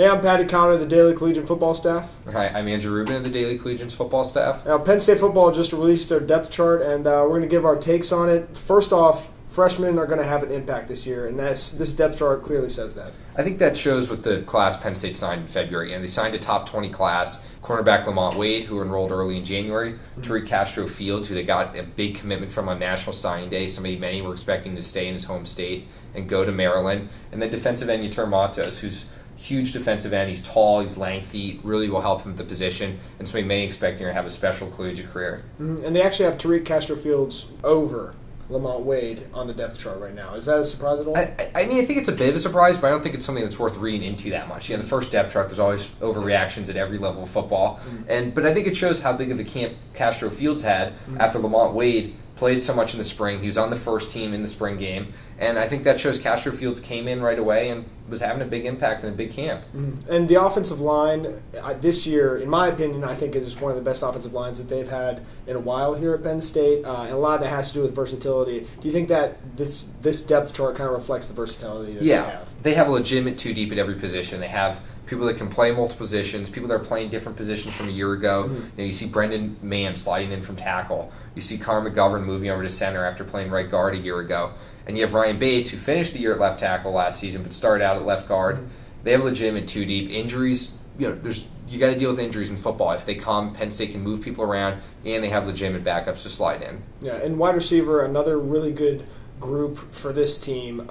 Hey, I'm Patty Connor of the Daily Collegian football staff. Hi, I'm Andrew Rubin of the Daily Collegian's football staff. Now, Penn State football just released their depth chart, and we're going to give our takes on it. First off, freshmen are going to have an impact this year, and this depth chart clearly says that. I think that shows with the class Penn State signed in February. And they signed a top 20 class, cornerback Lamont Wade, who enrolled early in January, Tariq Castro Fields, who they got a big commitment from on National Signing Day, somebody many were expecting to stay in his home state and go to Maryland, and then defensive end Yetur Matos, who's huge defensive end. He's tall, he's lengthy, really will help him at the position, and so we may expect him to have a special collegiate career. Mm-hmm. And they actually have Tariq Castro Fields over Lamont Wade on the depth chart right now. Is that a surprise at all? I mean, I think it's a bit of a surprise, but I don't think it's something that's worth reading into that much. The first depth chart, there's always overreactions at every level of football, but I think it shows how big of a camp Castro Fields had after Lamont Wade played so much in the spring. He was on the first team in the spring game, and I think that shows Castro Fields came in right away and was having a big impact in a big camp. And the offensive line this year, in my opinion, I think is one of the best offensive lines that they've had in a while here at Penn State, and a lot of that has to do with versatility. Do you think that this depth chart kind of reflects the versatility that they have? They have a legitimate two deep at every position. They have people that can play multiple positions, people that are playing different positions from a year ago. You see Brendan Mann sliding in from tackle. You see Connor McGovern moving over to center after playing right guard a year ago. And you have Ryan Bates, who finished the year at left tackle last season but started out at left guard. They have legitimate two deep. Injuries, you got to deal with injuries in football. If they come, Penn State can move people around, and they have legitimate backups to slide in. Yeah, and wide receiver, another really good group for this team.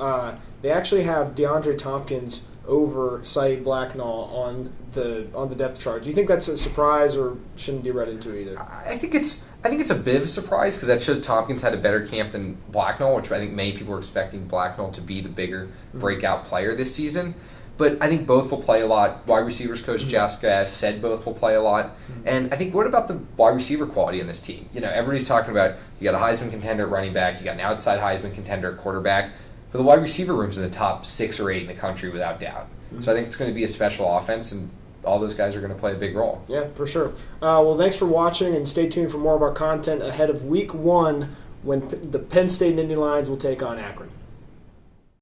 They actually have DeAndre Tompkins over Saeed Blacknall on the depth chart. Do you think that's a surprise, or shouldn't be read into either? I think it's a bit of a surprise because that shows Tompkins had a better camp than Blacknall, which I think many people were expecting Blacknall to be the bigger breakout player this season. But I think both will play a lot. Wide receivers coach Jessica said both will play a lot. And I think, what about the wide receiver quality in this team? Everybody's talking about you got a Heisman contender at running back, you got an outside Heisman contender at quarterback. But the wide receiver room's in the top 6 or 8 in the country without doubt. So I think it's going to be a special offense, and all those guys are going to play a big role. Yeah, for sure. Well, thanks for watching, and stay tuned for more of our content ahead of Week 1 when the Penn State Nittany Lions will take on Akron.